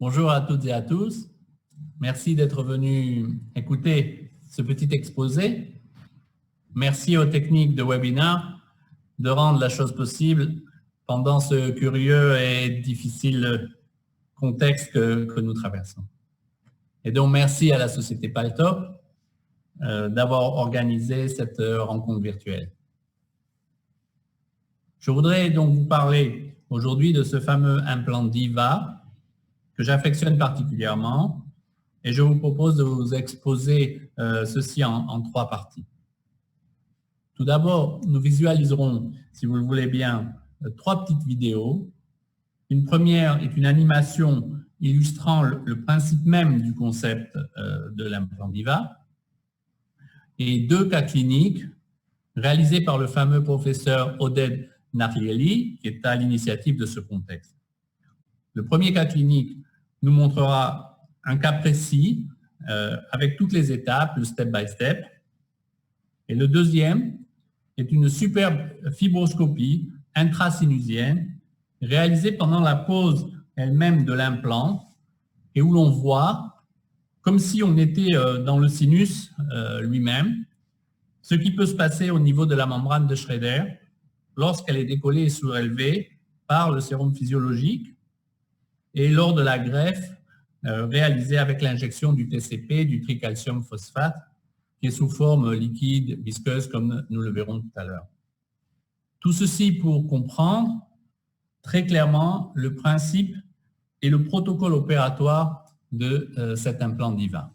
Bonjour à toutes et à tous. Merci d'être venus écouter ce petit exposé. Merci aux techniques de webinaire de rendre la chose possible pendant ce curieux et difficile contexte que nous traversons. Et donc, merci à la société Paltalk d'avoir organisé cette rencontre virtuelle. Je voudrais donc vous parler aujourd'hui de ce fameux implant Diva que j'affectionne particulièrement et je vous propose de vous exposer ceci en trois parties. Tout d'abord, nous visualiserons, si vous le voulez bien, trois petites vidéos. Une première est une animation illustrant le principe même du concept de l'implant Diva et deux cas cliniques réalisés par le fameux professeur Oded Nahlieli, qui est à l'initiative de ce contexte. Le premier cas clinique nous montrera un cas précis avec toutes les étapes, le step by step. Et le deuxième est une superbe fibroscopie intrasinusienne réalisée pendant la pose elle-même de l'implant et où l'on voit, comme si on était dans le sinus lui-même, ce qui peut se passer au niveau de la membrane de Schrader lorsqu'elle est décollée et surélevée par le sérum physiologique et lors de la greffe réalisée avec l'injection du TCP, du tricalcium phosphate, qui est sous forme liquide, visqueuse, comme nous le verrons tout à l'heure. Tout ceci pour comprendre très clairement le principe et le protocole opératoire de cet implant Diva.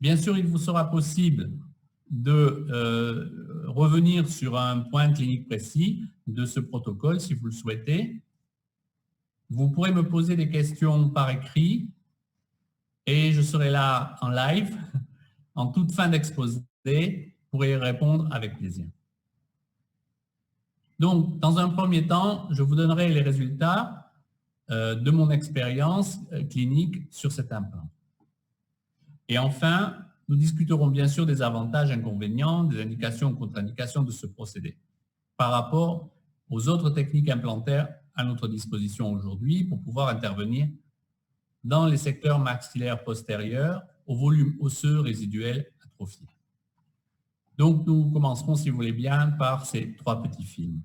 Bien sûr, il vous sera possible de revenir sur un point clinique précis de ce protocole si vous le souhaitez. Vous pourrez me poser des questions par écrit et je serai là en live, en toute fin d'exposé, pour y répondre avec plaisir. Donc, dans un premier temps, je vous donnerai les résultats de mon expérience clinique sur cet implant. Et enfin, nous discuterons bien sûr des avantages, inconvénients, des indications ou contre-indications de ce procédé par rapport aux autres techniques implantaires à notre disposition aujourd'hui pour pouvoir intervenir dans les secteurs maxillaires postérieurs au volume osseux résiduel atrophié. Donc, nous commencerons, si vous voulez bien, par ces trois petits films.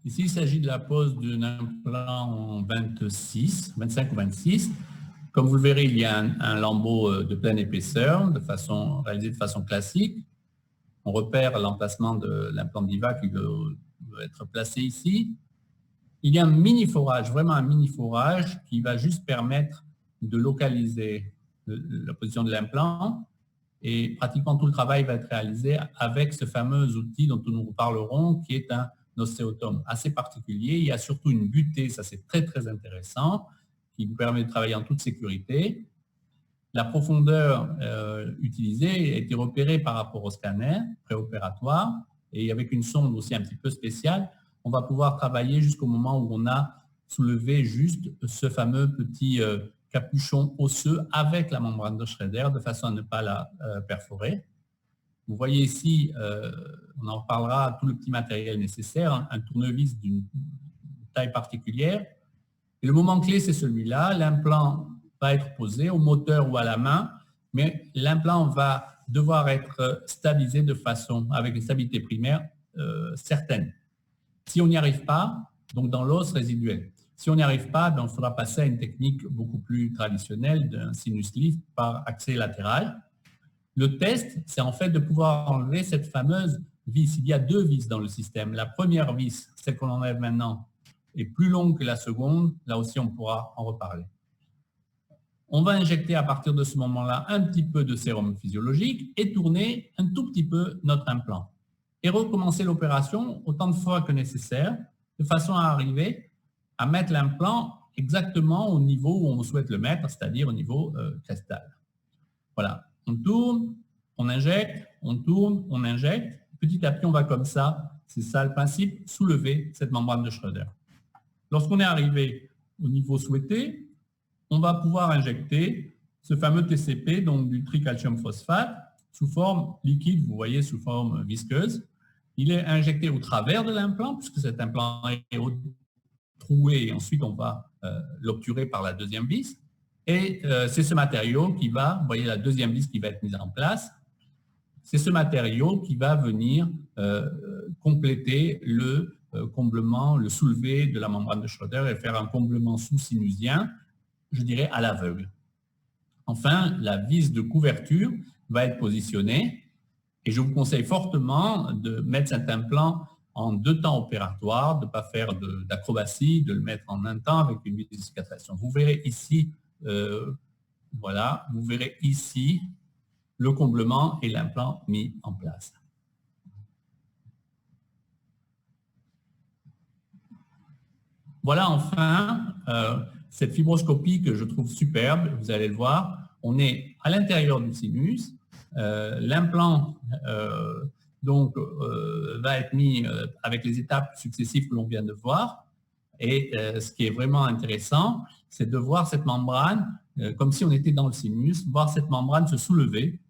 Ici, il s'agit de la pose d'un implant en 25 ou 26. Comme vous le verrez, il y a un lambeau de pleine épaisseur, réalisé de façon classique. On repère l'emplacement de l'implant Diva qui doit être placé ici. Il y a un mini-forage, vraiment un mini-forage qui va juste permettre de localiser la position de l'implant et pratiquement tout le travail va être réalisé avec ce fameux outil dont nous reparlerons qui est un ostéotome assez particulier. Il y a surtout une butée, ça c'est très très intéressant, qui nous permet de travailler en toute sécurité. La profondeur utilisée a été repérée par rapport au scanner préopératoire et avec une sonde aussi un petit peu spéciale, on va pouvoir travailler jusqu'au moment où on a soulevé juste ce fameux petit capuchon osseux avec la membrane de Schrader de façon à ne pas la perforer. Vous voyez ici, on en reparlera, tout le petit matériel nécessaire, un tournevis d'une taille particulière. Et le moment clé, c'est celui-là. L'implant va être posé au moteur ou à la main, mais l'implant va devoir être stabilisé de façon, avec une stabilité primaire certaine. Si on n'y arrive pas, donc dans l'os résiduel, Si on n'y arrive pas, il faudra passer à une technique beaucoup plus traditionnelle d'un sinus lift par accès latéral. Le test, c'est en fait de pouvoir enlever cette fameuse vis. Il y a 2 vis dans le système. La première vis, celle qu'on enlève maintenant, est plus longue que la seconde. Là aussi, on pourra en reparler. On va injecter à partir de ce moment-là un petit peu de sérum physiologique et tourner un tout petit peu notre implant. Et recommencer l'opération autant de fois que nécessaire, de façon à arriver à mettre l'implant exactement au niveau où on souhaite le mettre, c'est-à-dire au niveau crestal. Voilà, on tourne, on injecte, on tourne, on injecte. Petit à petit, on va comme ça. C'est ça le principe, soulever cette membrane de Schroeder. Lorsqu'on est arrivé au niveau souhaité, on va pouvoir injecter ce fameux TCP, donc du tricalcium phosphate, sous forme liquide, vous voyez, sous forme visqueuse. Il est injecté au travers de l'implant, puisque cet implant est troué, et ensuite on va l'obturer par la deuxième vis. Et c'est ce matériau qui va, vous voyez la deuxième vis qui va être mise en place, c'est ce matériau qui va venir compléter le comblement, le soulevé de la membrane de Schroeder et faire un comblement sous-sinusien, je dirais à l'aveugle. Enfin, la vis de couverture va être positionnée et je vous conseille fortement de mettre cet implant en 2 temps opératoires, de ne pas faire d'acrobatie, de le mettre en un temps avec une vis de cicatrisation. Vous verrez ici, voilà, vous verrez ici le comblement et l'implant mis en place. Voilà enfin cette fibroscopie que je trouve superbe, vous allez le voir. On est à l'intérieur du sinus. L'implant va être mis avec les étapes successives que l'on vient de voir. Et ce qui est vraiment intéressant, c'est de voir cette membrane, comme si on était dans le sinus, voir cette membrane se soulever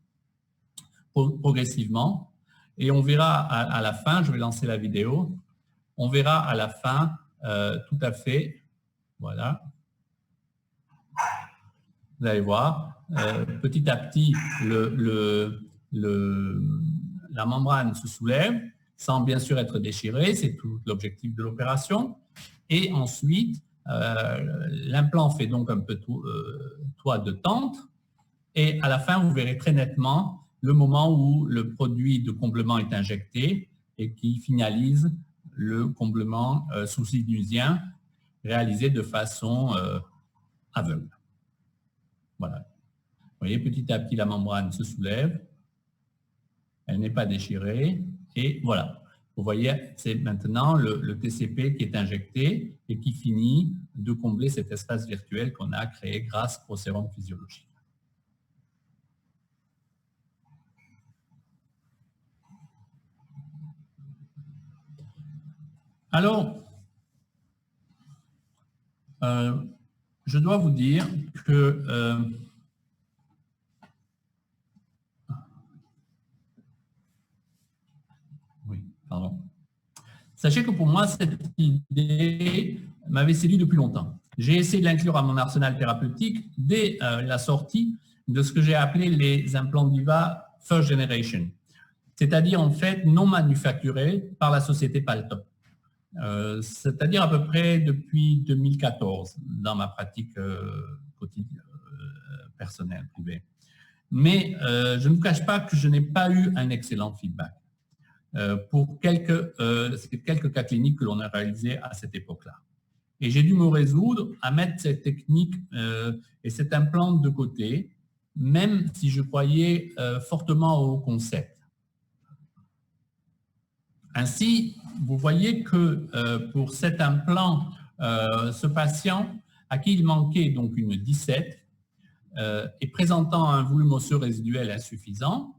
progressivement. Et on verra à la fin, je vais lancer la vidéo, on verra à la fin tout à fait, voilà. Vous allez voir, petit à petit, la membrane se soulève, sans bien sûr être déchirée, c'est tout l'objectif de l'opération. Et ensuite, l'implant fait donc un peu toit de tente. Et à la fin, vous verrez très nettement le moment où le produit de comblement est injecté et qui finalise le comblement sous-sinusien réalisé de façon aveugle. Voilà. Vous voyez, petit à petit, la membrane se soulève. Elle n'est pas déchirée. Et voilà. Vous voyez, c'est maintenant le TCP qui est injecté et qui finit de combler cet espace virtuel qu'on a créé grâce au sérum physiologique. Alors, je dois vous dire que oui, pardon. Sachez que pour moi, cette idée m'avait séduit depuis longtemps. J'ai essayé de l'inclure à mon arsenal thérapeutique dès la sortie de ce que j'ai appelé les implants Diva First Generation, c'est-à-dire en fait non manufacturés par la société Paltop. C'est-à-dire à peu près depuis 2014 dans ma pratique quotidienne, personnelle, privée. Mais je ne vous cache pas que je n'ai pas eu un excellent feedback pour quelques cas cliniques que l'on a réalisés à cette époque-là. Et j'ai dû me résoudre à mettre cette technique et cet implant de côté, même si je croyais fortement au concept. Ainsi, vous voyez que pour cet implant, ce patient à qui il manquait donc une 17 et présentant un volume osseux résiduel insuffisant,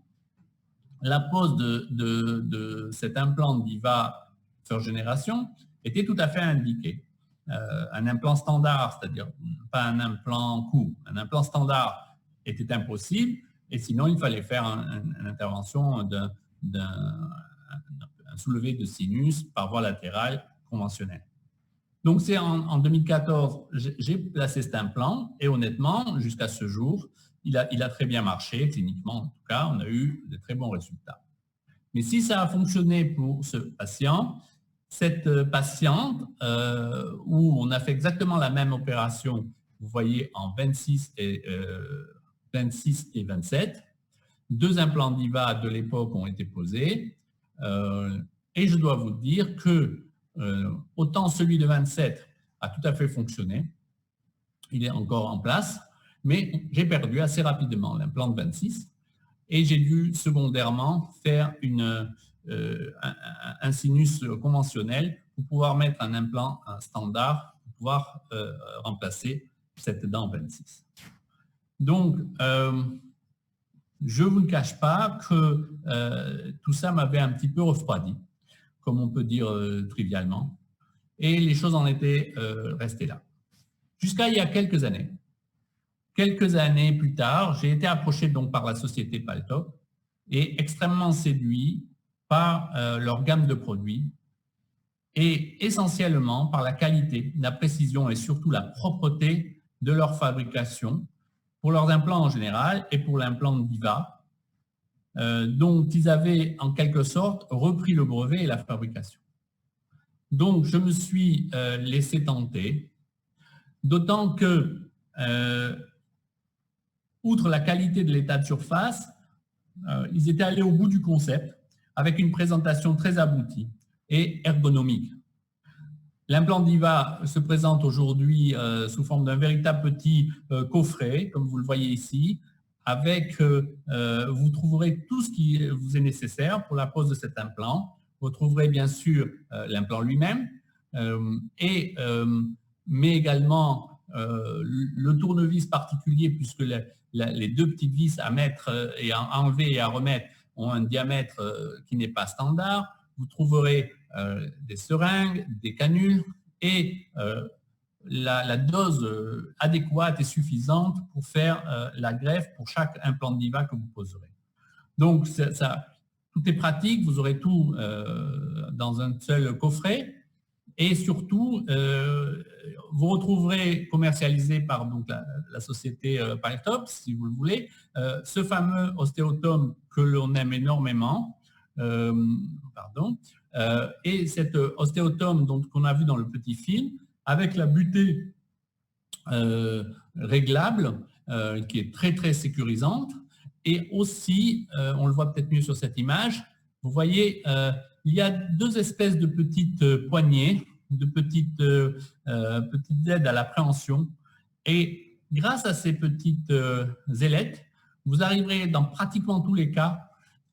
la pose de cet implant Diva First Génération était tout à fait indiquée. Un implant standard, c'est-à-dire pas un implant court, un implant standard était impossible et sinon il fallait faire une intervention d'un soulevé de sinus par voie latérale conventionnelle. Donc c'est en 2014, j'ai placé cet implant et honnêtement, jusqu'à ce jour, il a très bien marché, cliniquement en tout cas, on a eu de très bons résultats. Mais si ça a fonctionné pour ce patient, cette patiente, où on a fait exactement la même opération, vous voyez en 26 et 27, 2 implants DIVA de l'époque ont été posés, et je dois vous dire que autant celui de 27 a tout à fait fonctionné, il est encore en place, mais j'ai perdu assez rapidement l'implant de 26 et j'ai dû secondairement faire un sinus conventionnel pour pouvoir mettre un implant standard pour pouvoir remplacer cette dent 26. Donc, je ne vous ne cache pas que tout ça m'avait un petit peu refroidi, comme on peut dire trivialement, et les choses en étaient restées là. Jusqu'à il y a quelques années. Quelques années plus tard, j'ai été approché donc par la société Paltop et extrêmement séduit par leur gamme de produits et essentiellement par la qualité, la précision et surtout la propreté de leur fabrication pour leurs implants en général et pour l'implant DIVA, dont ils avaient en quelque sorte repris le brevet et la fabrication. Donc, je me suis laissé tenter, d'autant que, outre la qualité de l'état de surface, ils étaient allés au bout du concept avec une présentation très aboutie et ergonomique. L'implant DIVA se présente aujourd'hui sous forme d'un véritable petit coffret, comme vous le voyez ici, avec, vous trouverez tout ce qui vous est nécessaire pour la pose de cet implant. Vous trouverez bien sûr l'implant lui-même, mais également le tournevis particulier, puisque les 2 petites vis à mettre et à enlever et à remettre ont un diamètre qui n'est pas standard. Vous trouverez des seringues, des canules et la dose adéquate et suffisante pour faire la greffe pour chaque implant DIVA que vous poserez. Donc, tout est pratique, vous aurez tout dans un seul coffret et surtout, vous retrouverez commercialisé par donc, la société Paltop, si vous le voulez, ce fameux ostéotome que l'on aime énormément, et cet ostéotome qu'on a vu dans le petit film, avec la butée réglable, qui est très très sécurisante, et aussi, on le voit peut-être mieux sur cette image, vous voyez, il y a 2 espèces de petites poignées, de petites aides à l'appréhension, et grâce à ces petites ailettes, vous arriverez dans pratiquement tous les cas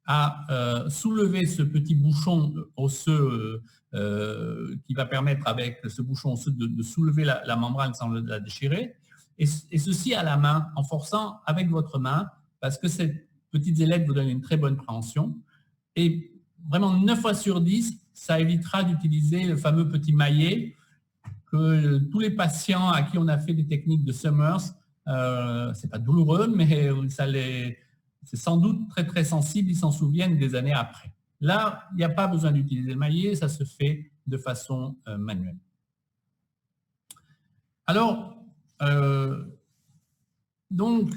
à soulever ce petit bouchon osseux qui va permettre avec ce bouchon osseux de soulever la membrane sans la déchirer, et ceci à la main, en forçant avec votre main, parce que cette petite ailette vous donne une très bonne préhension, et vraiment 9 fois sur 10, ça évitera d'utiliser le fameux petit maillet que tous les patients à qui on a fait des techniques de Summers, c'est pas douloureux, mais c'est sans doute très très sensible, ils s'en souviennent des années après. Là, il n'y a pas besoin d'utiliser le maillet, ça se fait de façon manuelle. Alors, donc,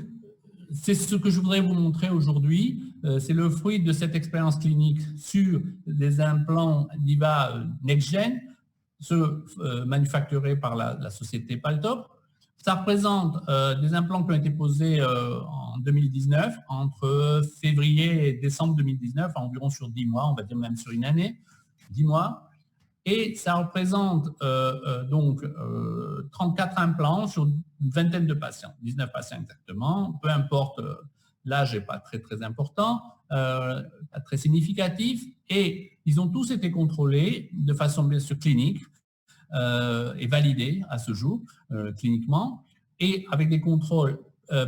c'est ce que je voudrais vous montrer aujourd'hui. C'est le fruit de cette expérience clinique sur des implants DIVA NextGen, ceux manufacturés par la société Paltop. Ça représente des implants qui ont été posés en 2019, entre février et décembre 2019, environ sur 10 mois, on va dire même sur une année, 10 mois. Et ça représente donc 34 implants sur une vingtaine de patients, 19 patients exactement, peu importe, l'âge n'est pas très très important, pas très significatif, et ils ont tous été contrôlés de façon bien sûr clinique et validés à ce jour cliniquement, et avec des contrôles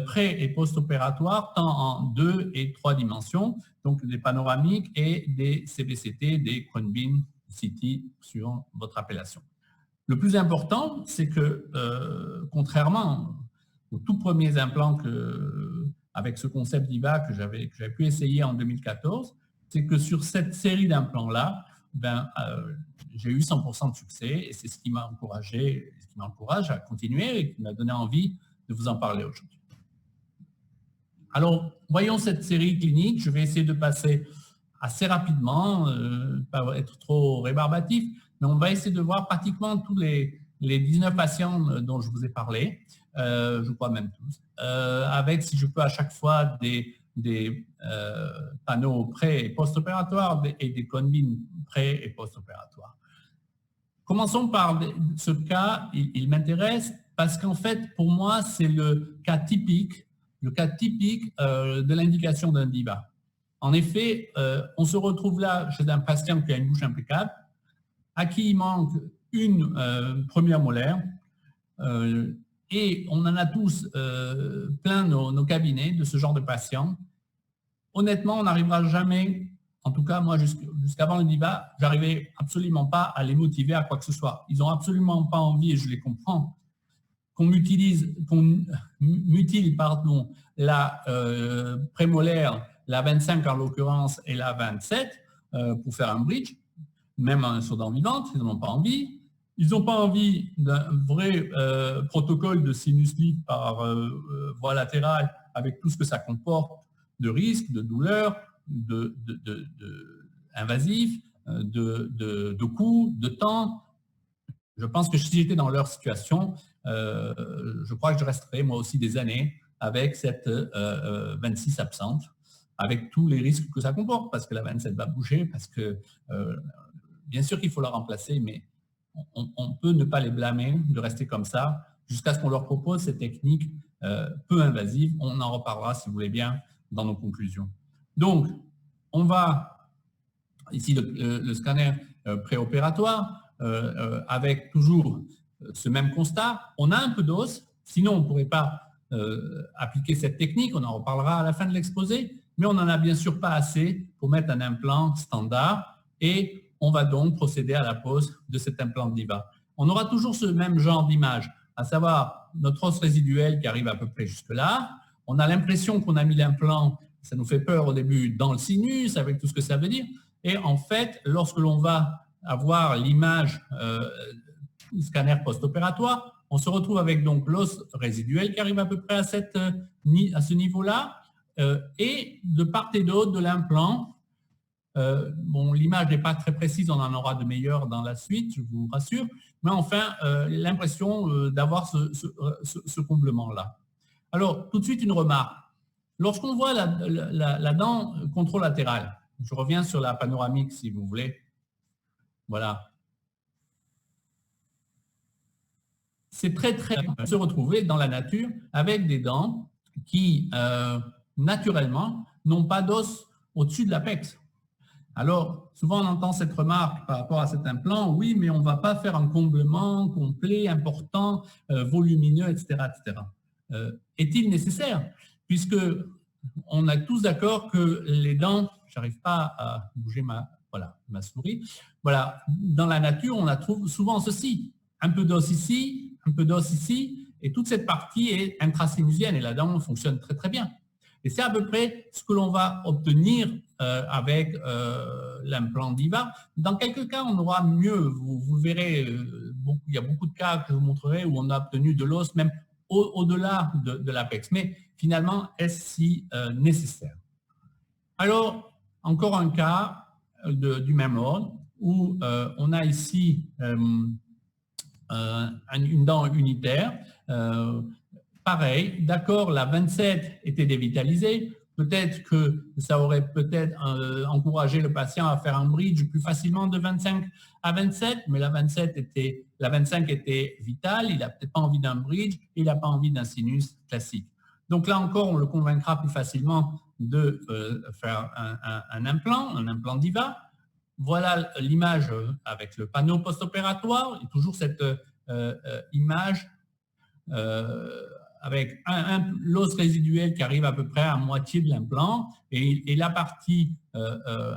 pré- et post-opératoires tant en 2 et 3 dimensions, donc des panoramiques et des CBCT, des Cronbin CT suivant votre appellation. Le plus important, c'est que contrairement aux tout premiers implants avec ce concept DIVA que j'avais pu essayer en 2014, c'est que sur cette série d'implants-là, j'ai eu 100% de succès et c'est ce qui m'a encouragé, ce qui m'encourage à continuer et qui m'a donné envie de vous en parler aujourd'hui. Alors, voyons cette série clinique. Je vais essayer de passer assez rapidement, pas être trop rébarbatif, mais on va essayer de voir pratiquement tous les 19 patients dont je vous ai parlé, je crois même tous, avec, si je peux, à chaque fois des panneaux pré- et post-opératoires et des combines pré- et post-opératoires. Commençons par ce cas, il m'intéresse parce qu'en fait, pour moi, c'est le cas typique de l'indication d'un DIVA. En effet, on se retrouve là chez un patient qui a une bouche impeccable, à qui il manque une première molaire, et on en a tous plein nos cabinets de ce genre de patients. Honnêtement, on n'arrivera jamais, en tout cas moi jusqu'avant le DIVA, j'arrivais absolument pas à les motiver à quoi que ce soit. Ils n'ont absolument pas envie, et je les comprends, qu'on mutile la prémolaire, la 25 en l'occurrence, et la 27 pour faire un bridge, même en sourdent vivante, ils n'en ont pas envie. Ils n'ont pas envie d'un vrai protocole de sinus lift par voie latérale avec tout ce que ça comporte de risques, de douleurs, invasifs, de coûts, de temps. Je pense que si j'étais dans leur situation, je crois que je resterais moi aussi des années avec cette 26 absente, avec tous les risques que ça comporte, parce que la 27 va bouger, parce que bien sûr qu'il faut la remplacer, mais on peut ne pas les blâmer de rester comme ça jusqu'à ce qu'on leur propose ces techniques peu invasives. On en reparlera, si vous voulez bien, dans nos conclusions. Donc, on va, ici le scanner préopératoire, avec toujours ce même constat. On a un peu d'os, sinon on ne pourrait pas appliquer cette technique, on en reparlera à la fin de l'exposé, mais on n'en a bien sûr pas assez pour mettre un implant standard et on va donc procéder à la pose de cet implant DIVA. On aura toujours ce même genre d'image, à savoir notre os résiduel qui arrive à peu près jusque-là. On a l'impression qu'on a mis l'implant, ça nous fait peur au début, dans le sinus, avec tout ce que ça veut dire. Et en fait, lorsque l'on va avoir l'image scanner post-opératoire, on se retrouve avec donc l'os résiduel qui arrive à peu près à ce niveau-là, et de part et d'autre de l'implant. Bon, l'image n'est pas très précise, on en aura de meilleures dans la suite, je vous rassure, mais enfin, l'impression d'avoir ce comblement-là. Alors, tout de suite, une remarque. Lorsqu'on voit la dent contralatérale, je reviens sur la panoramique si vous voulez, voilà. C'est très se retrouver dans la nature avec des dents qui, naturellement, n'ont pas d'os au-dessus de l'apex. Alors, souvent on entend cette remarque par rapport à cet implant, oui, mais on ne va pas faire un comblement complet, important, volumineux, etc. etc. Est-il nécessaire? Puisque on est tous d'accord que les dents, j'arrive pas à bouger ma souris, voilà, dans la nature, on la trouve souvent ceci, un peu d'os ici, un peu d'os ici, et toute cette partie est intrasinusienne et la dent fonctionne très très bien. Et c'est à peu près ce que l'on va obtenir avec l'implant DIVA. Dans quelques cas, on aura mieux. Vous verrez, il y a beaucoup de cas que je vous montrerai où on a obtenu de l'os même au-delà de l'apex. Mais finalement, est-ce si nécessaire? Alors, encore un cas du même ordre où on a ici une dent unitaire. Pareil, d'accord, la 27 était dévitalisée. Peut-être que ça aurait peut-être encouragé le patient à faire un bridge plus facilement de 25 à 27, mais la 25 était vitale, il n'a peut-être pas envie d'un bridge, il n'a pas envie d'un sinus classique. Donc là encore, on le convaincra plus facilement de faire un implant DIVA. Voilà l'image avec le panneau post-opératoire, et toujours cette image avec l'os résiduel qui arrive à peu près à moitié de l'implant et la partie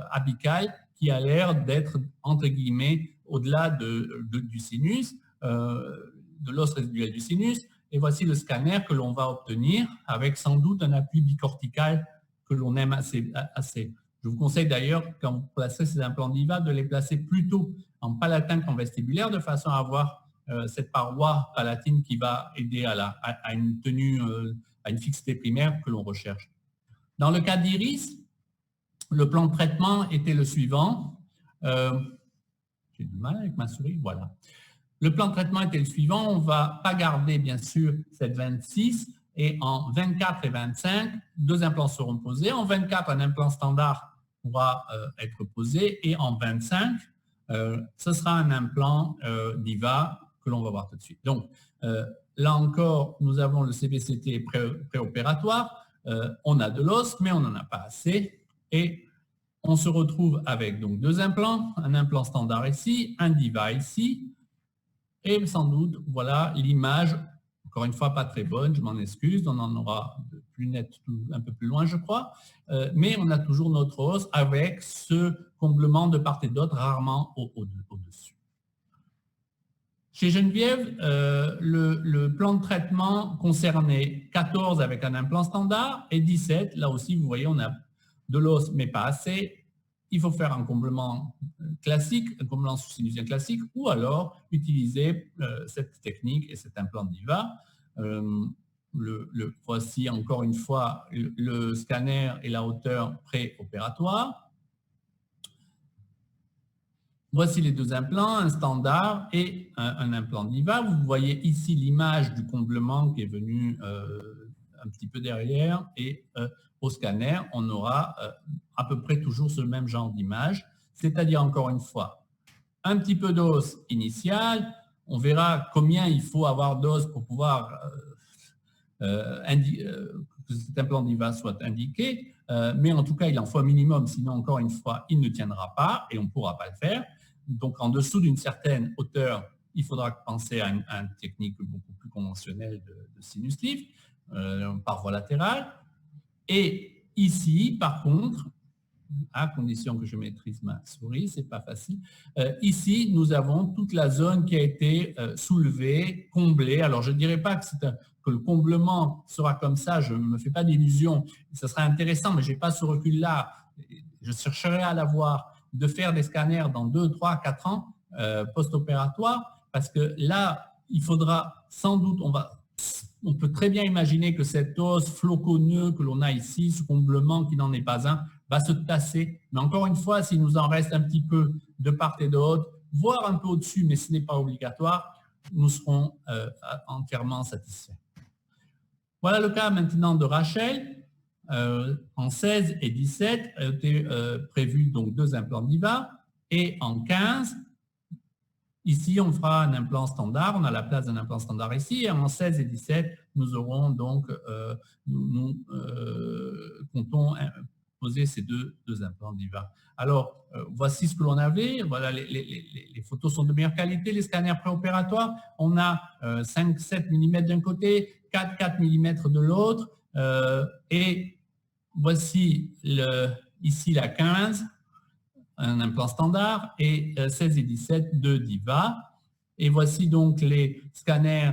apicale qui a l'air d'être, entre guillemets, au-delà du sinus, de l'os résiduel du sinus. Et voici le scanner que l'on va obtenir avec sans doute un appui bicortical que l'on aime assez. Je vous conseille d'ailleurs, quand vous placerez ces implants DIVA, de les placer plutôt en palatin qu'en vestibulaire, de façon à avoir cette paroi palatine qui va aider à une tenue, à une fixité primaire que l'on recherche. Dans le cas d'Iris, le plan de traitement était le suivant. J'ai du mal avec ma souris, voilà. Le plan de traitement était le suivant, on ne va pas garder bien sûr cette 26 et en 24 et 25, 2 implants seront posés. En 24, un implant standard pourra être posé et en 25, ce sera un implant DIVA que l'on va voir tout de suite. Donc, là encore, nous avons le CBCT préopératoire, on a de l'os, mais on n'en a pas assez et on se retrouve avec donc 2 implants, un implant standard ici, un DIVA ici, et sans doute, voilà l'image, encore une fois pas très bonne, je m'en excuse, on en aura de plus net un peu plus loin je crois, mais on a toujours notre os avec ce comblement de part et d'autre, rarement au-dessus. Chez Geneviève, le plan de traitement concernait 14 avec un implant standard et 17, là aussi vous voyez on a de l'os mais pas assez. Il faut faire un comblement classique, un comblement sous-sinusien classique, ou alors utiliser cette technique et cet implant DIVA. Voici encore une fois le scanner et la hauteur préopératoire. Voici les 2 implants, un standard et un implant DIVA. Vous voyez ici l'image du comblement qui est venu un petit peu derrière et au scanner, on aura à peu près toujours ce même genre d'image, c'est-à-dire encore une fois, un petit peu d'os initial, on verra combien il faut avoir d'os pour pouvoir que cet implant DIVA soit indiqué, mais en tout cas, il en faut un minimum, sinon encore une fois, il ne tiendra pas et on ne pourra pas le faire. Donc, en dessous d'une certaine hauteur, il faudra penser à une technique beaucoup plus conventionnelle de sinus lift, par voie latérale. Et ici, par contre, à condition que je maîtrise ma souris, c'est pas facile. Ici, nous avons toute la zone qui a été soulevée, comblée. Alors, je ne dirais pas que le comblement sera comme ça, je ne me fais pas d'illusions. Ce sera intéressant, mais je n'ai pas ce recul-là. Je chercherai à l'avoir, de faire des scanners dans 2, 3, 4 ans post-opératoire, parce que là, il faudra sans doute, on peut très bien imaginer que cet os floconneux que l'on a ici, ce comblement qui n'en est pas un, va se tasser. Mais encore une fois, s'il nous en reste un petit peu de part et d'autre, voire un peu au-dessus, mais ce n'est pas obligatoire, nous serons entièrement satisfaits. Voilà le cas maintenant de Rachel. En 16 et 17, étaient prévus donc 2 implants DIVA. Et en 15, ici, on fera un implant standard, on a la place d'un implant standard ici, et en 16 et 17, nous aurons donc, nous comptons poser ces deux implants DIVA. Alors, voici ce que l'on avait, voilà, les photos sont de meilleure qualité, les scanners préopératoires, on a 5-7 mm d'un côté, 4 mm de l'autre, et voici ici la 15, un implant standard, et 16 et 17, 2 DIVA. Et voici donc les scanners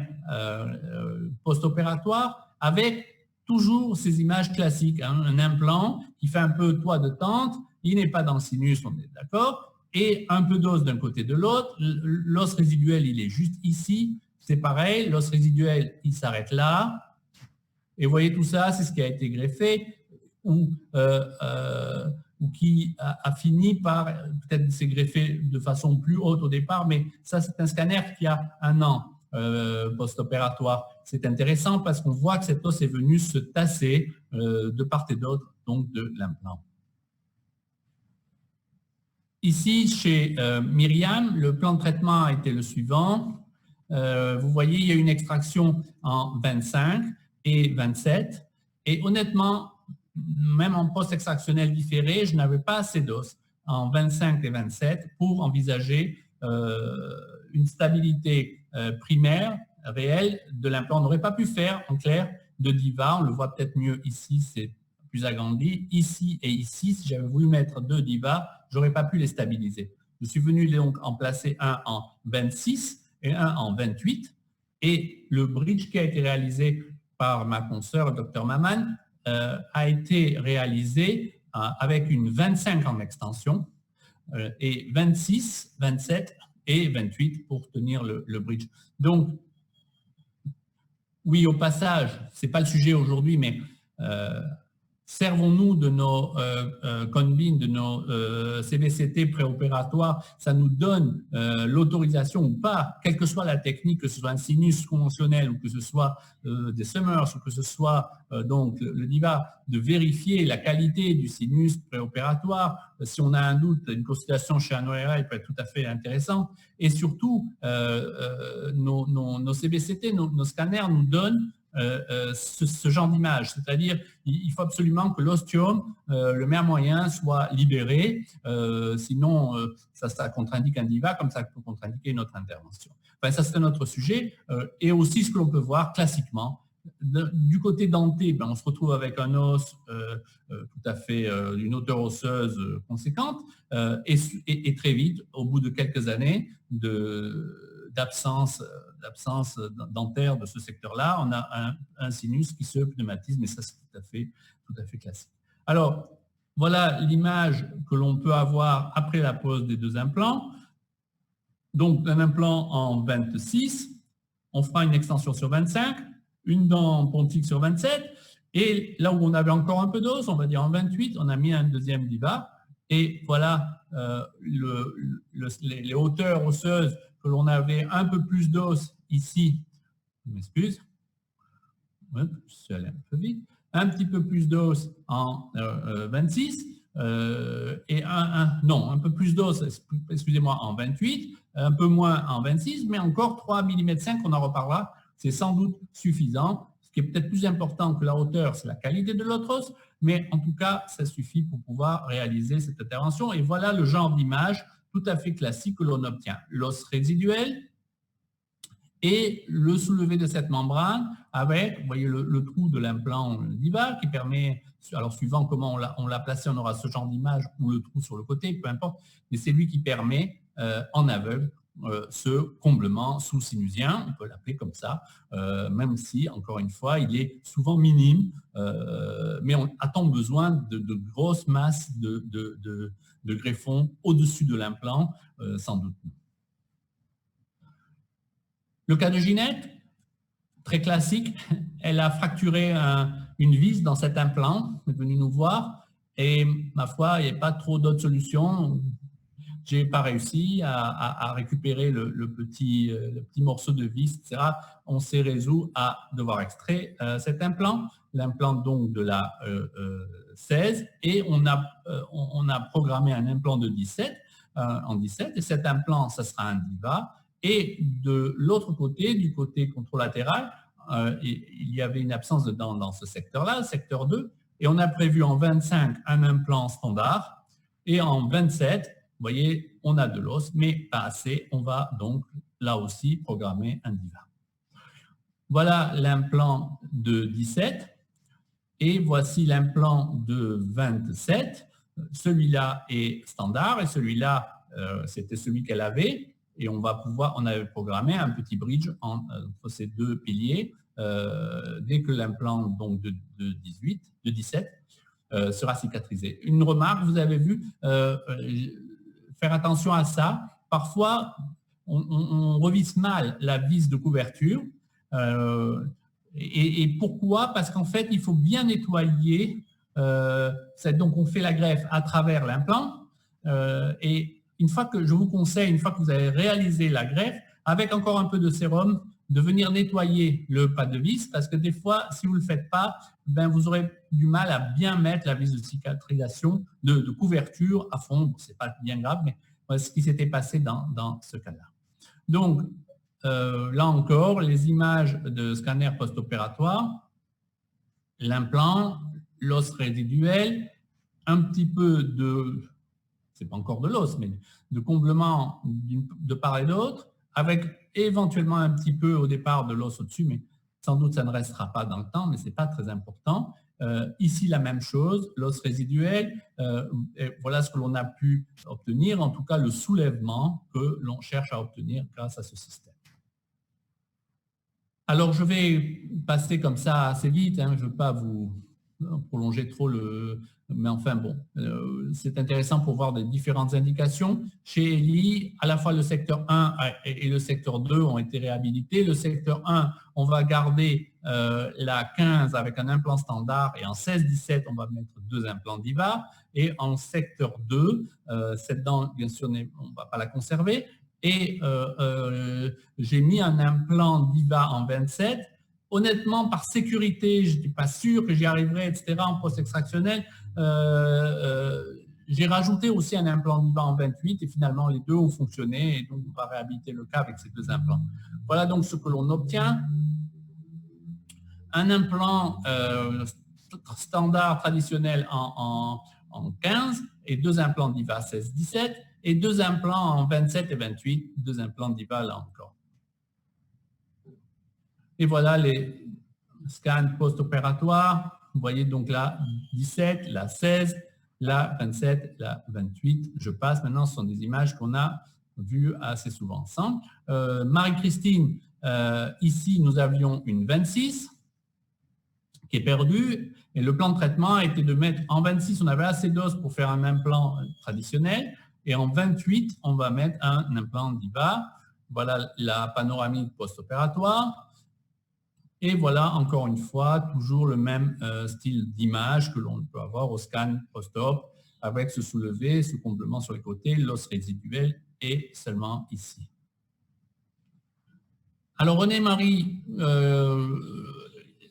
post-opératoires avec toujours ces images classiques. Hein, un implant qui fait un peu toit de tente, il n'est pas dans le sinus, on est d'accord, et un peu d'os d'un côté de l'autre. L'os résiduel, il est juste ici. C'est pareil, l'os résiduel, il s'arrête là. Et vous voyez tout ça, c'est ce qui a été greffé ou qui a fini par, peut-être s'est greffé de façon plus haute au départ, mais ça c'est un scanner qui a 1 an post-opératoire. C'est intéressant parce qu'on voit que cet os est venu se tasser de part et d'autre donc de l'implant. Ici, chez Myriam, le plan de traitement a été le suivant. Vous voyez, il y a une extraction en 25 et 27. Et honnêtement, même en post-extractionnel différé, je n'avais pas assez d'os en 25 et 27 pour envisager une stabilité primaire, réelle de l'implant. On n'aurait pas pu faire, en clair, de DIVA. On le voit peut-être mieux ici, c'est plus agrandi. Ici et ici, si j'avais voulu mettre 2 DIVA, je n'aurais pas pu les stabiliser. Je suis venu donc en placer un en 26 et un en 28. Et le bridge qui a été réalisé par ma consoeur, le Dr Maman, a été réalisé avec une 25 en extension et 26, 27 et 28 pour tenir le bridge. Donc, oui, au passage, ce n'est pas le sujet aujourd'hui, mais servons-nous de nos CONBIN, de nos CBCT préopératoires, ça nous donne l'autorisation ou pas, quelle que soit la technique, que ce soit un sinus conventionnel ou que ce soit des Summers ou que ce soit donc le DIVA, de vérifier la qualité du sinus préopératoire. Si on a un doute, une consultation chez un ORL peut être tout à fait intéressant. Et surtout, nos CBCT, nos scanners nous donnent ce genre d'image, c'est-à-dire il faut absolument que l'ostium, le meilleur moyen, soit libéré, sinon ça contre-indique un DIVA comme ça peut contre-indiquer notre intervention. Enfin, ça c'est un autre sujet, et aussi ce que l'on peut voir classiquement. Du côté denté, on se retrouve avec un os tout à fait d'une hauteur osseuse conséquente, et très vite, au bout de quelques années d'absence dentaire de ce secteur-là, on a un sinus qui se pneumatise, mais ça c'est tout à fait classique. Alors, voilà l'image que l'on peut avoir après la pose des 2 implants. Donc, un implant en 26, on fera une extension sur 25, une dent pontique sur 27, et là où on avait encore un peu d'os, on va dire en 28, on a mis un deuxième DIVA, et voilà les hauteurs osseuses que l'on avait un peu plus d'os ici, je m'excuse, je suis allé un peu vite, un petit peu plus d'os en 26, et un peu plus d'os, excusez-moi, en 28, un peu moins en 26, mais encore 3 mm 5, on en reparlera, c'est sans doute suffisant. Ce qui est peut-être plus important que la hauteur, c'est la qualité de l'autre os, mais en tout cas, ça suffit pour pouvoir réaliser cette intervention. Et voilà le genre d'image tout à fait classique que l'on obtient. L'os résiduel et le soulevé de cette membrane avec, vous voyez, le trou de l'implant DIVA qui permet, alors suivant comment on l'a placé, on aura ce genre d'image ou le trou sur le côté, peu importe, mais c'est lui qui permet en aveugle ce comblement sous-sinusien, on peut l'appeler comme ça, même si, encore une fois, il est souvent minime, mais on a-t-on besoin de grosses masses de greffons au-dessus de l'implant? Sans doute. Le cas de Ginette, très classique, elle a fracturé une vis dans cet implant, elle est venue nous voir, et ma foi, il n'y a pas trop d'autres solutions. Je n'ai pas réussi à récupérer le petit morceau de vis, etc. On s'est résolu à devoir extraire cet implant, l'implant donc de la 16, et on a programmé un implant de 17, en 17, et cet implant, ça sera un DIVA. Et de l'autre côté, du côté controlatéral, il y avait une absence de dents dans ce secteur-là, le secteur 2, et on a prévu en 25 un implant standard, et en 27, vous voyez, on a de l'os, mais pas assez. On va donc, là aussi, programmer un DIVA. Voilà l'implant de 17, et voici l'implant de 27. Celui-là est standard, et celui-là, c'était celui qu'elle avait. Et on avait programmé un petit bridge entre ces 2 piliers dès que l'implant donc de 17 sera cicatrisé. Une remarque, vous avez vu, faire attention à ça. Parfois, on revisse mal la vis de couverture. Et pourquoi? Parce qu'en fait, il faut bien nettoyer. Donc, on fait la greffe à travers l'implant et une fois que je vous conseille, une fois que vous avez réalisé la greffe, avec encore un peu de sérum, de venir nettoyer le pas de vis, parce que des fois, si vous ne le faites pas, vous aurez du mal à bien mettre la vis de cicatrisation, de couverture à fond. Ce n'est pas bien grave, mais voilà ce qui s'était passé dans ce cas-là. Donc, là encore, les images de scanner post-opératoire, l'implant, l'os résiduel, un petit peu de... c'est pas encore de l'os, mais de comblement de part et d'autre, avec éventuellement un petit peu au départ de l'os au-dessus, mais sans doute ça ne restera pas dans le temps, mais ce n'est pas très important. Ici, la même chose, l'os résiduel, et voilà ce que l'on a pu obtenir, en tout cas le soulèvement que l'on cherche à obtenir grâce à ce système. Alors, je vais passer comme ça assez vite, je ne veux pas vous prolonger trop le... Mais enfin bon, c'est intéressant pour voir des différentes indications. Chez Eli, à la fois le secteur 1 et le secteur 2 ont été réhabilités. Le secteur 1, on va garder la 15 avec un implant standard et en 16-17, on va mettre 2 implants DIVA. Et en secteur 2, cette dent, bien sûr, on ne va pas la conserver. Et j'ai mis un implant DIVA en 27. Honnêtement, par sécurité, je n'étais pas sûr que j'y arriverais, etc. En post-extractionnel, j'ai rajouté aussi un implant DIVA en 28 et finalement les deux ont fonctionné et donc on va réhabiliter le cas avec ces 2 implants. Voilà donc ce que l'on obtient. Un implant standard traditionnel en 15 et 2 implants DIVA 16-17 et 2 implants en 27 et 28, 2 implants DIVA là encore. Et voilà les scans post-opératoires. Vous voyez donc là 17, la 16, la 27, la 28. Je passe maintenant, ce sont des images qu'on a vues assez souvent ensemble. Marie-Christine, ici nous avions une 26 qui est perdue et le plan de traitement a été de mettre en 26, on avait assez d'os pour faire un implant traditionnel et en 28, on va mettre un implant DIVA. Voilà la panoramique post-opératoire. Et voilà, encore une fois, toujours le même style d'image que l'on peut avoir au scan post-op, avec ce soulevé, ce comblement sur les côtés, l'os résiduel et seulement ici. Alors René-Marie,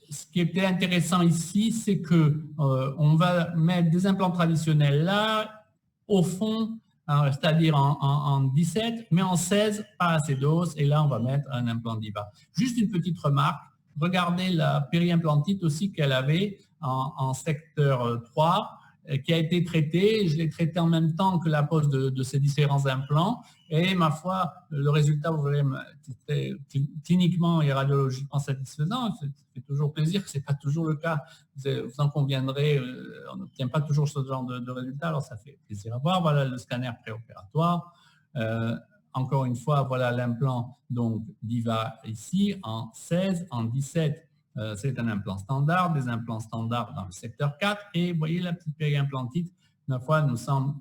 ce qui était intéressant ici, c'est que on va mettre des implants traditionnels là, au fond, c'est-à-dire en 17, mais en 16, pas assez d'os, et là on va mettre un implant DIVA. Juste une petite remarque. Regardez la périimplantite aussi qu'elle avait en secteur 3, qui a été traitée. Je l'ai traitée en même temps que la pose de ces différents implants. Et ma foi, le résultat, vous voyez, était cliniquement et radiologiquement satisfaisant. Ça fait toujours plaisir que ce n'est pas toujours le cas. Vous en conviendrez, on n'obtient pas toujours ce genre de résultat. Alors, ça fait plaisir à voir. Voilà le scanner préopératoire. Encore une fois, voilà l'implant donc DIVA ici en 16, en 17. C'est un implant standard, des implants standards dans le secteur 4. Et vous voyez la petite périimplantite, ma foi, nous semble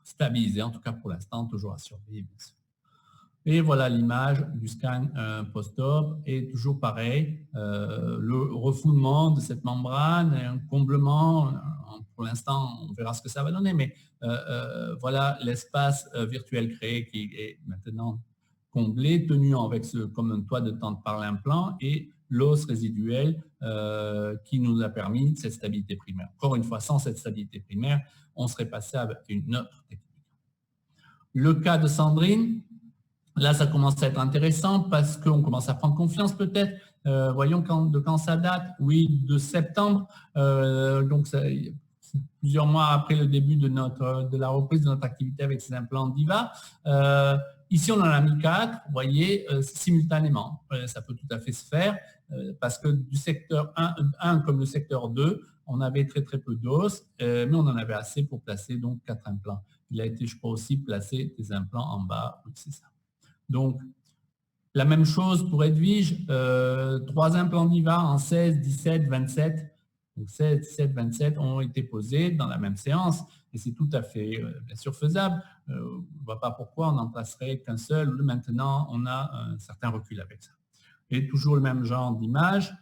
stabilisée, en tout cas pour l'instant, toujours à surveiller. Bien sûr. Et voilà l'image du scan post-op. Et toujours pareil, le refoulement de cette membrane, un comblement. Pour l'instant, on verra ce que ça va donner, mais voilà l'espace virtuel créé qui est maintenant comblé, tenu avec comme un toit de tente par l'implant et l'os résiduel qui nous a permis cette stabilité primaire. Encore une fois, sans cette stabilité primaire, on serait passé avec une autre technique. Le cas de Sandrine, là, ça commence à être intéressant parce qu'on commence à prendre confiance peut-être. Voyons de quand ça date. Oui, de septembre. Donc, plusieurs mois après le début de la reprise de notre activité avec ces implants DIVA. Ici, on en a mis 4, vous voyez, simultanément. Ça peut tout à fait se faire parce que du secteur 1 comme le secteur 2, on avait très peu d'os, mais on en avait assez pour placer donc 4 implants. Il a été, je crois, aussi placé des implants en bas. Oui, c'est ça. Donc, la même chose pour Edwige, 3 implants DIVA en 16, 17, 27. Donc 16, 17, 27 ont été posés dans la même séance et c'est tout à fait bien sûr faisable. On ne voit pas pourquoi on n'en placerait qu'un seul. Maintenant, on a un certain recul avec ça. Et toujours le même genre d'image.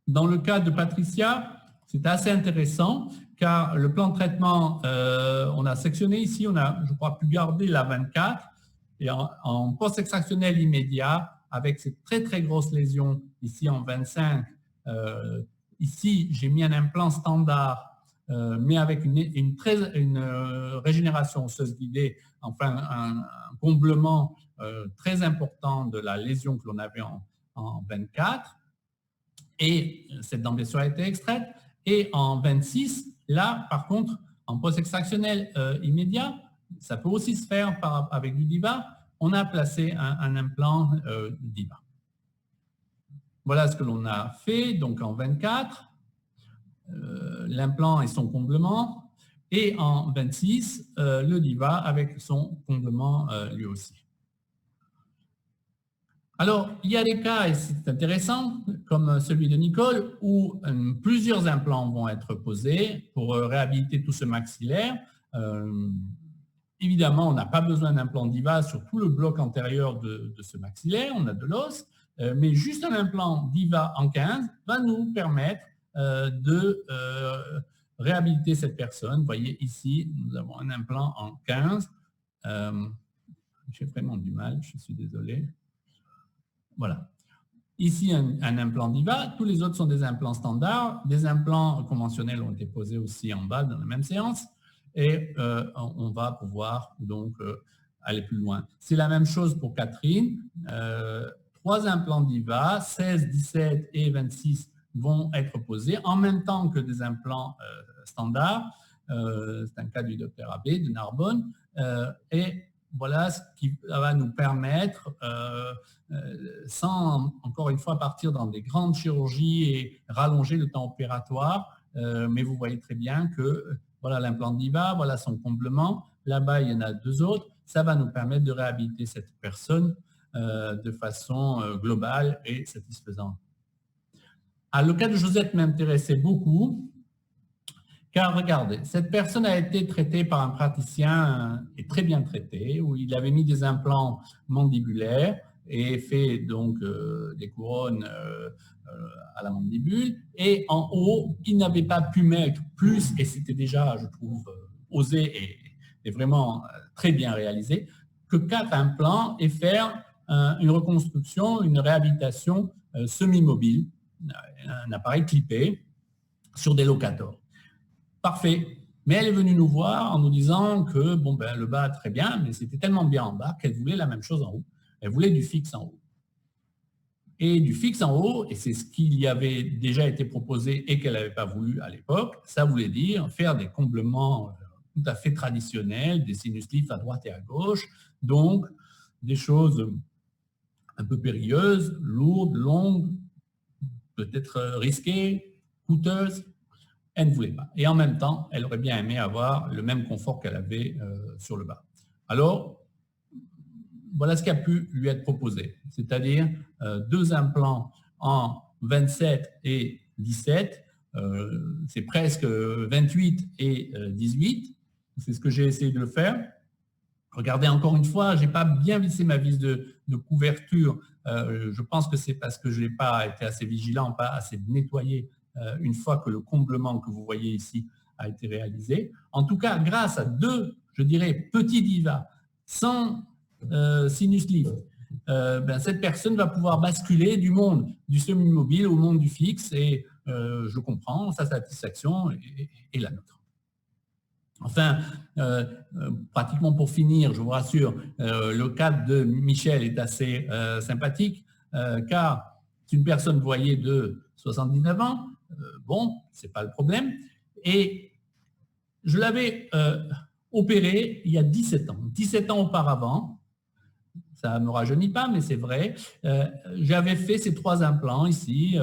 Dans le cas de Patricia, c'est assez intéressant car le plan de traitement, on a sectionné ici, on a, je crois, pu garder la 24 et en post-extractionnel immédiat avec ces très grosses lésions ici en 25. Ici, j'ai mis un implant standard, mais avec une régénération osseuse guidée, enfin un comblement très important de la lésion que l'on avait en 24. Et cette dent bien sûr a été extraite. Et en 26, là, par contre, en post-extractionnel immédiat, ça peut aussi se faire avec du DIVA. On a placé un implant DIVA. Voilà ce que l'on a fait, donc en 24, l'implant et son comblement, et en 26, le DIVA avec son comblement lui aussi. Alors, il y a des cas, et c'est intéressant, comme celui de Nicole, où plusieurs implants vont être posés pour réhabiliter tout ce maxillaire. Évidemment, on n'a pas besoin d'implant DIVA sur tout le bloc antérieur de ce maxillaire, on a de l'os, mais juste un implant DIVA en 15 va nous permettre de réhabiliter cette personne. Vous voyez ici, nous avons un implant en 15. J'ai vraiment du mal, je suis désolé. Voilà. Ici, un implant DIVA. Tous les autres sont des implants standards. Des implants conventionnels ont été posés aussi en bas dans la même séance. Et on va pouvoir donc aller plus loin. C'est la même chose pour Catherine. 3 implants DIVA, 16, 17 et 26 vont être posés en même temps que des implants standards. C'est un cas du docteur Abbé de Narbonne. Et voilà ce qui va nous permettre, sans, encore une fois, partir dans des grandes chirurgies et rallonger le temps opératoire, mais vous voyez très bien que voilà l'implant DIVA, voilà son comblement, là-bas il y en a 2 autres, ça va nous permettre de réhabiliter cette personne de façon globale et satisfaisante. Alors, le cas de Josette m'intéressait beaucoup, car regardez, cette personne a été traitée par un praticien et très bien traité, où il avait mis des implants mandibulaires et fait donc des couronnes à la mandibule. Et en haut, il n'avait pas pu mettre plus, et c'était déjà, je trouve, osé et vraiment très bien réalisé, que 4 implants et faire une reconstruction, une réhabilitation semi-mobile, un appareil clippé sur des locators. Parfait. Mais elle est venue nous voir en nous disant que bon, ben, le bas, très bien, mais c'était tellement bien en bas qu'elle voulait la même chose en haut. Elle voulait du fixe en haut. Et du fixe en haut, et c'est ce qui y avait déjà été proposé et qu'elle n'avait pas voulu à l'époque, ça voulait dire faire des comblements tout à fait traditionnels, des sinus lifts à droite et à gauche, donc des choses un peu périlleuses, lourdes, longues, peut-être risquées, coûteuses. Elle ne voulait pas. Et en même temps, elle aurait bien aimé avoir le même confort qu'elle avait sur le bas. Alors, voilà ce qui a pu lui être proposé, c'est-à-dire 2 implants en 27 et 17, c'est presque 28 et 18, c'est ce que j'ai essayé de faire. Regardez, encore une fois, je n'ai pas bien vissé ma vis de couverture, je pense que c'est parce que je n'ai pas été assez vigilant, pas assez nettoyé une fois que le comblement que vous voyez ici a été réalisé. En tout cas, grâce à 2, je dirais, petits DIVA, sans sinus lift, ben, cette personne va pouvoir basculer du monde du semi-mobile au monde du fixe et je comprends, sa satisfaction est la nôtre. Enfin, pratiquement pour finir, je vous rassure, le cas de Michel est assez sympathique car c'est une personne, vous voyez, de 79 ans, bon, ce n'est pas le problème, et je l'avais opéré il y a 17 ans. 17 ans auparavant, ça ne me rajeunit pas, mais c'est vrai, j'avais fait ces 3 implants ici,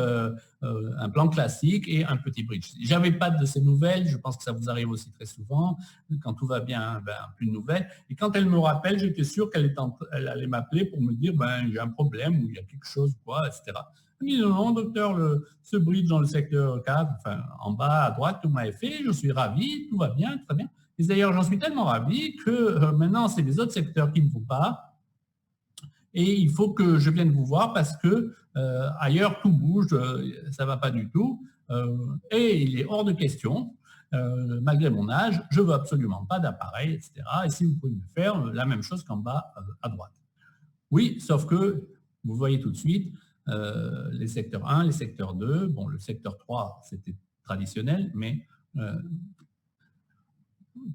un plan classique et un petit bridge. Je n'avais pas de ces nouvelles, je pense que ça vous arrive aussi très souvent, quand tout va bien, ben, plus de nouvelles. Et quand elle me rappelle, j'étais sûr qu'elle allait m'appeler pour me dire, ben, j'ai un problème, ou il y a quelque chose, quoi, etc. Elle me dit, non, docteur, ce bridge dans le secteur 4, enfin, en bas à droite, tout m'avait fait, je suis ravi, tout va bien, très bien. Et d'ailleurs, j'en suis tellement ravi que maintenant, c'est les autres secteurs qui ne vont pas. Et il faut que je vienne vous voir parce que ailleurs, tout bouge, ça ne va pas du tout. Et il est hors de question, malgré mon âge, je ne veux absolument pas d'appareil, etc. Et si vous pouvez me faire la même chose qu'en bas à droite. Oui, sauf que, vous voyez tout de suite, les secteurs 1, les secteurs 2, bon, le secteur 3, c'était traditionnel, mais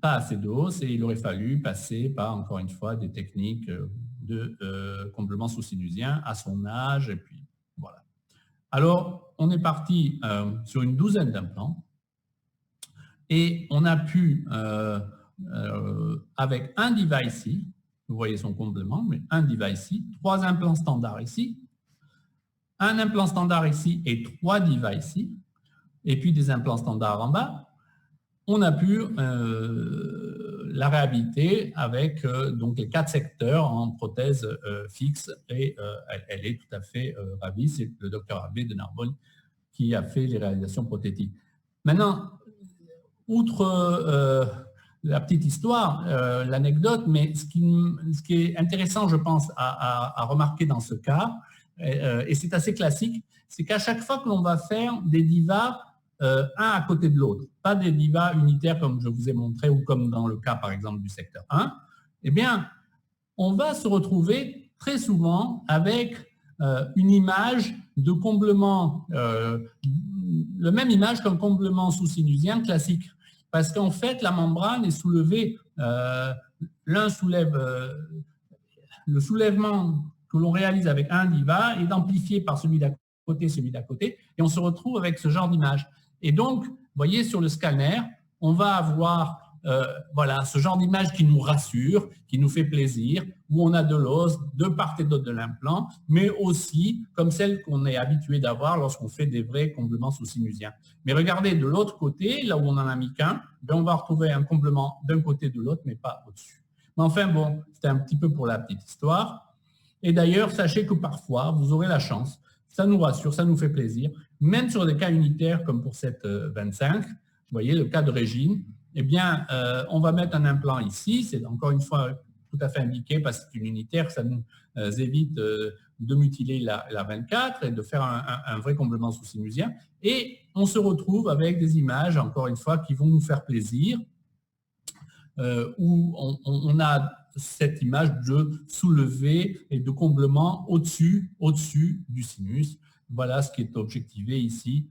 pas assez d'os et il aurait fallu passer par, encore une fois, des techniques de comblement sous-sinusien à son âge, et puis voilà. Alors, on est parti sur une 12aine d'implants et on a pu, avec un DIVA ici, vous voyez son comblement, mais un DIVA ici, 3 implants standards ici, un implant standard ici et 3 DIVA ici, et puis des implants standards en bas, on a pu la réhabilité avec donc les 4 secteurs en prothèse fixe et elle est tout à fait ravie. C'est le docteur Abbé de Narbonne qui a fait les réalisations prothétiques. Maintenant, outre la petite histoire, l'anecdote, mais ce qui est intéressant, je pense, à remarquer dans ce cas, et c'est assez classique, c'est qu'à chaque fois que l'on va faire des divas un à côté de l'autre, pas des divas unitaires comme je vous ai montré ou comme dans le cas, par exemple, du secteur 1, eh bien, on va se retrouver très souvent avec une image de comblement, le même image qu'un comblement sous-sinusien classique. Parce qu'en fait, la membrane est soulevée, l'un soulève, le soulèvement que l'on réalise avec un diva est amplifié par celui d'à côté, et on se retrouve avec ce genre d'image. Et donc, vous voyez, sur le scanner, on va avoir voilà, ce genre d'image qui nous rassure, qui nous fait plaisir, où on a de l'os de part et d'autre de l'implant, mais aussi comme celle qu'on est habitué d'avoir lorsqu'on fait des vrais comblements sous-sinusiens. Mais regardez, de l'autre côté, là où on n'en a mis qu'un, on va retrouver un comblement d'un côté de l'autre, mais pas au-dessus. Mais enfin, bon, c'était un petit peu pour la petite histoire. Et d'ailleurs, sachez que parfois, vous aurez la chance, ça nous rassure, ça nous fait plaisir, même sur des cas unitaires comme pour cette 25, vous voyez, le cas de Régine, eh bien, on va mettre un implant ici, c'est encore une fois tout à fait indiqué parce que c'est une unitaire, ça nous évite de mutiler la 24 et de faire un vrai comblement sous-sinusien. Et on se retrouve avec des images, encore une fois, qui vont nous faire plaisir, où on a cette image de soulevé et de comblement au-dessus du sinus. Voilà ce qui est objectivé ici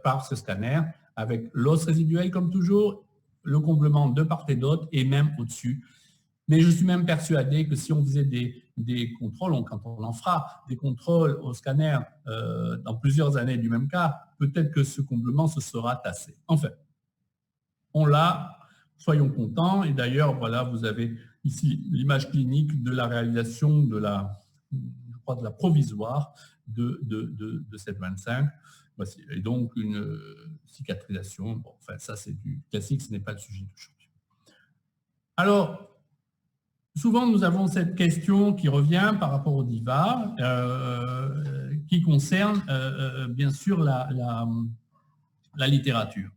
par ce scanner, avec l'os résiduel comme toujours, le comblement de part et d'autre et même au-dessus. Mais je suis même persuadé que si on faisait des contrôles, quand on en fera des contrôles au scanner dans plusieurs années du même cas, peut-être que ce comblement se sera tassé. Enfin, on l'a, soyons contents. Et d'ailleurs, voilà, vous avez ici l'image clinique de la réalisation de la, je crois, de la provisoire de cette 25. Voici. Et donc, une cicatrisation. Bon, enfin, ça, c'est du classique, ce n'est pas le sujet d'aujourd'hui. Alors, souvent, nous avons cette question qui revient par rapport au DIVA, qui concerne, bien sûr, la littérature.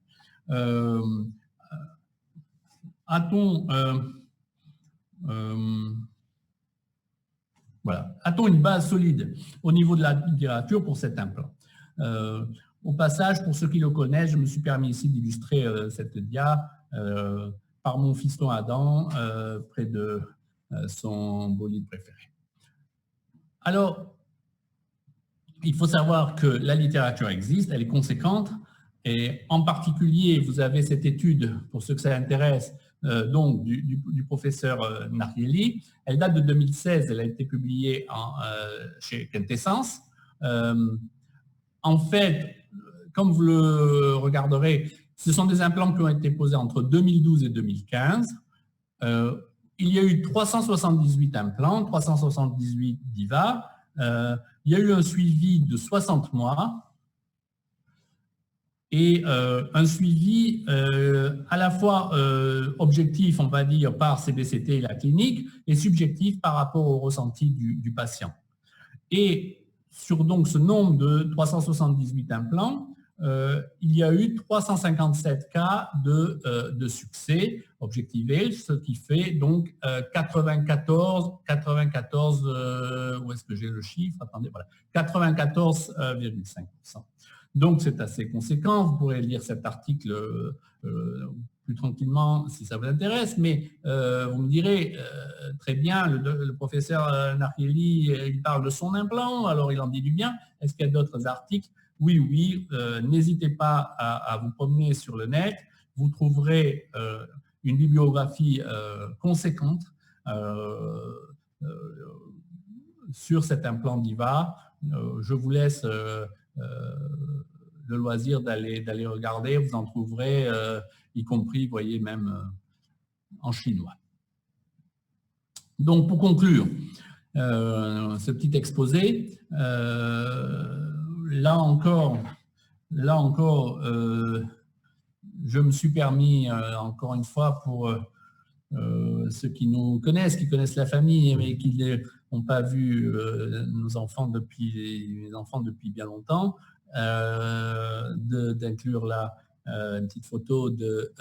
A-t-on une base solide au niveau de la littérature pour cet implant? Au passage, pour ceux qui le connaissent, je me suis permis ici d'illustrer cette dia par mon fiston Adam près de son bolide préféré. Alors, il faut savoir que la littérature existe, elle est conséquente, et en particulier, vous avez cette étude, pour ceux que ça intéresse, donc du professeur Narieli. Elle date de 2016, elle a été publiée chez Quintessence. En fait, comme vous le regarderez, ce sont des implants qui ont été posés entre 2012 et 2015. Il y a eu 378 implants, 378 DIVA. Il y a eu un suivi de 60 mois et un suivi à la fois objectif, on va dire, par CBCT et la clinique, et subjectif par rapport au ressenti du patient. Et sur donc ce nombre de 378 implants, il y a eu 357 cas de succès objectivé, ce qui fait donc 94, où est-ce que j'ai le chiffre? Attendez, voilà, 94,5%. Donc c'est assez conséquent, vous pourrez lire cet article plus tranquillement si ça vous intéresse, mais vous me direz, très bien, le professeur Narieli, il parle de son implant, alors il en dit du bien. Est-ce qu'il y a d'autres articles? Oui, n'hésitez pas à vous promener sur le net, vous trouverez une bibliographie conséquente sur cet implant DIVA. Je vous laisse le loisir d'aller regarder, vous en trouverez, y compris, vous voyez, même en chinois. Donc, pour conclure ce petit exposé, là encore, je me suis permis, encore une fois, pour ceux qui nous connaissent, qui connaissent la famille, mais qui n'ont pas vu nos enfants depuis bien longtemps, d'inclure là une petite photo de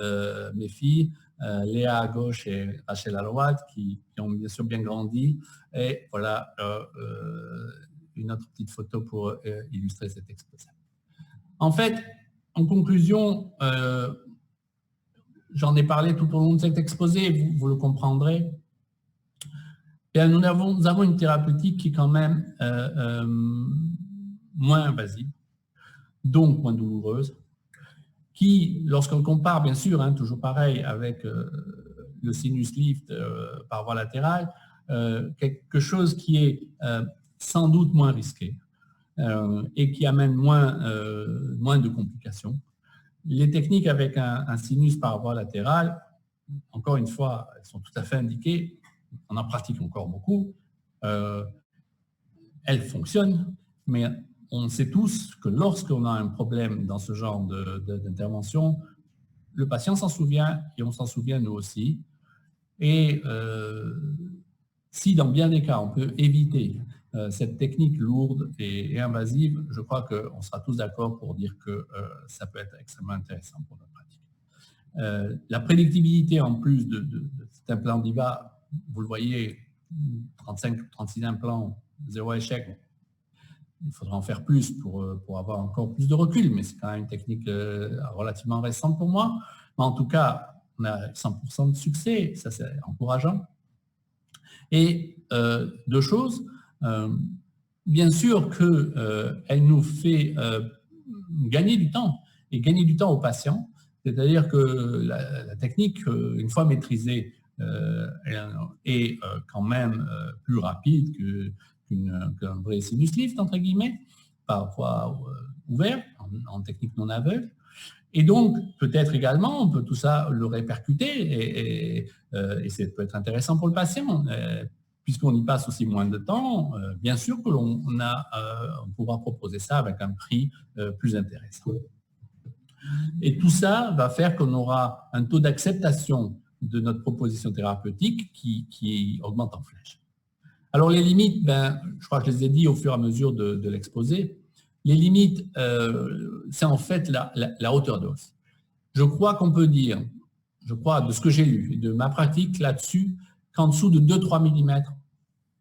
mes filles, Léa à gauche et Rachel à droite, qui ont bien sûr bien grandi. Et voilà une autre petite photo pour illustrer cet exposé. En fait, en conclusion, j'en ai parlé tout au long de cet exposé, vous le comprendrez. Et nous avons une thérapeutique qui est quand même moins invasive, donc moins douloureuse, qui, lorsqu'on compare, bien sûr, hein, toujours pareil, avec le sinus lift par voie latérale, quelque chose qui est sans doute moins risqué et qui amène moins de complications. Les techniques avec un sinus par voie latérale, encore une fois, elles sont tout à fait indiquées. On en pratique encore beaucoup. Elles fonctionnent, mais on sait tous que lorsqu'on a un problème dans ce genre d'intervention, le patient s'en souvient et on s'en souvient nous aussi. Et si dans bien des cas, on peut éviter cette technique lourde et invasive, je crois qu'on sera tous d'accord pour dire que ça peut être extrêmement intéressant pour notre pratique. La prédictibilité en plus de cet implant DIVA, vous le voyez, 35 ou 36 implants, 0 échec, il faudra en faire plus pour avoir encore plus de recul, mais c'est quand même une technique relativement récente pour moi. Mais en tout cas, on a 100% de succès, ça c'est encourageant. Et deux choses, bien sûr qu'elle nous fait gagner du temps, et gagner du temps aux patients, c'est-à-dire que la technique, une fois maîtrisée, est quand même plus rapide qu'un vrai sinus lift, entre guillemets, par voie ouverte, en technique non aveugle. Et donc, peut-être également, on peut tout ça le répercuter, et ça peut être intéressant pour le patient, puisqu'on y passe aussi moins de temps. Bien sûr que on pourra proposer ça avec un prix plus intéressant. Et tout ça va faire qu'on aura un taux d'acceptation de notre proposition thérapeutique qui augmente en flèche. Alors les limites, je crois que je les ai dit au fur et à mesure de l'exposé. Les limites, c'est en fait la hauteur d'os. Je crois qu'on peut dire, de ce que j'ai lu et de ma pratique là-dessus, qu'en dessous de 2-3 mm,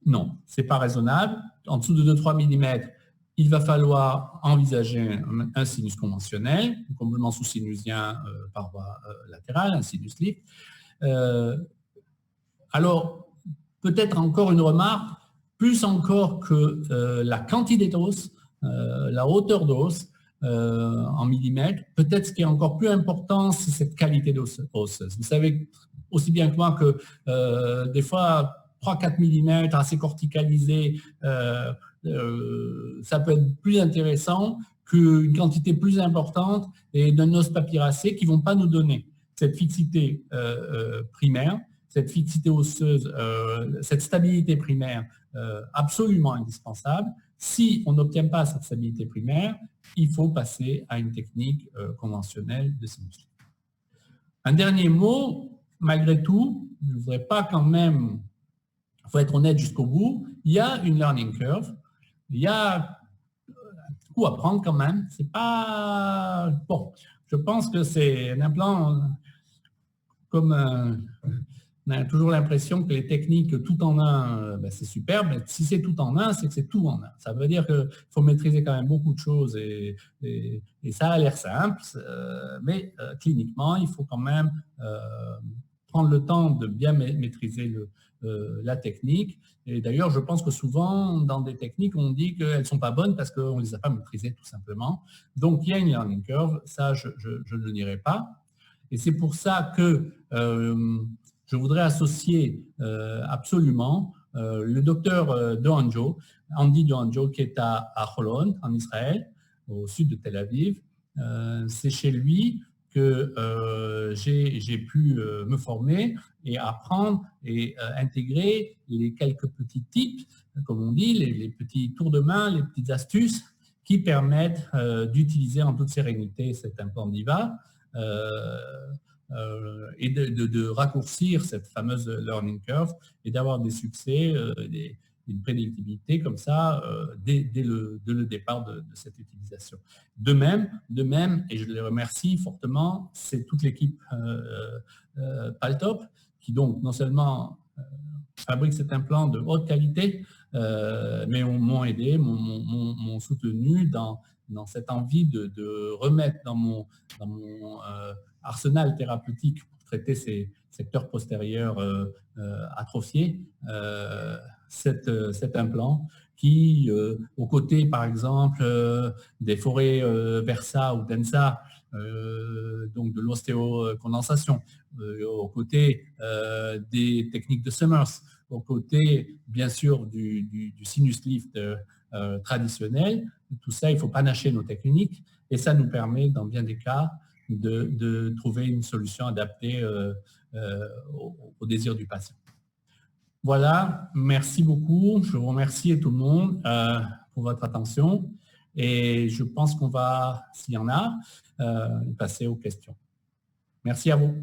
non, ce n'est pas raisonnable. En dessous de 2-3 mm, il va falloir envisager un sinus conventionnel, un complément sous-sinusien par voie latérale, un sinus lift. Alors, peut-être encore une remarque, plus encore que la quantité d'os, la hauteur d'os en millimètres, peut-être ce qui est encore plus important, c'est cette qualité osseuse. Vous savez aussi bien que moi que des fois, 3-4 mm assez corticalisé, ça peut être plus intéressant qu'une quantité plus importante et d'un os papyracé qui ne vont pas nous donner cette fixité primaire, cette fixité osseuse, cette stabilité primaire absolument indispensable. Si on n'obtient pas cette stabilité primaire, il faut passer à une technique conventionnelle de sinus lift. Un dernier mot, malgré tout, je ne voudrais pas quand même, il faut être honnête jusqu'au bout, il y a une learning curve, il y a un petit coup à prendre quand même, c'est pas... Bon, je pense que c'est un implant comme... on a toujours l'impression que les techniques tout en un, c'est super, mais si c'est tout en un, c'est que c'est tout en un. Ça veut dire qu'il faut maîtriser quand même beaucoup de choses et ça a l'air simple, mais cliniquement, il faut quand même prendre le temps de bien maîtriser la technique. Et d'ailleurs, je pense que souvent, dans des techniques, on dit qu'elles ne sont pas bonnes parce qu'on ne les a pas maîtrisées tout simplement. Donc, il y a une learning curve, ça, je ne le nierai pas. Et c'est pour ça que je voudrais associer absolument le docteur Dohanjo, Andy Dohanjo, qui est à Holon, en Israël, au sud de Tel Aviv. C'est chez lui que j'ai pu me former et apprendre et intégrer les quelques petits tips, comme on dit, les petits tours de main, les petites astuces qui permettent d'utiliser en toute sérénité cet implant DIVA. et de raccourcir cette fameuse learning curve et d'avoir des succès, une prédictibilité comme ça dès le départ de cette utilisation. De même, et je les remercie fortement, c'est toute l'équipe Paltop qui donc non seulement fabrique cet implant de haute qualité, mais m'ont aidé, m'ont soutenu dans cette envie de remettre dans mon arsenal thérapeutique pour traiter ces secteurs postérieurs atrophiés, cet implant qui, aux côtés, par exemple, des forêts Versa ou Densa, donc de l'ostéocondensation, aux côtés des techniques de Summers, aux côtés, bien sûr, du sinus lift traditionnel. Tout ça, il faut panacher nos techniques et ça nous permet, dans bien des cas, de trouver une solution adaptée au désir du patient. Voilà, merci beaucoup. Je vous remercie tout le monde pour votre attention et je pense qu'on va, s'il y en a, passer aux questions. Merci à vous.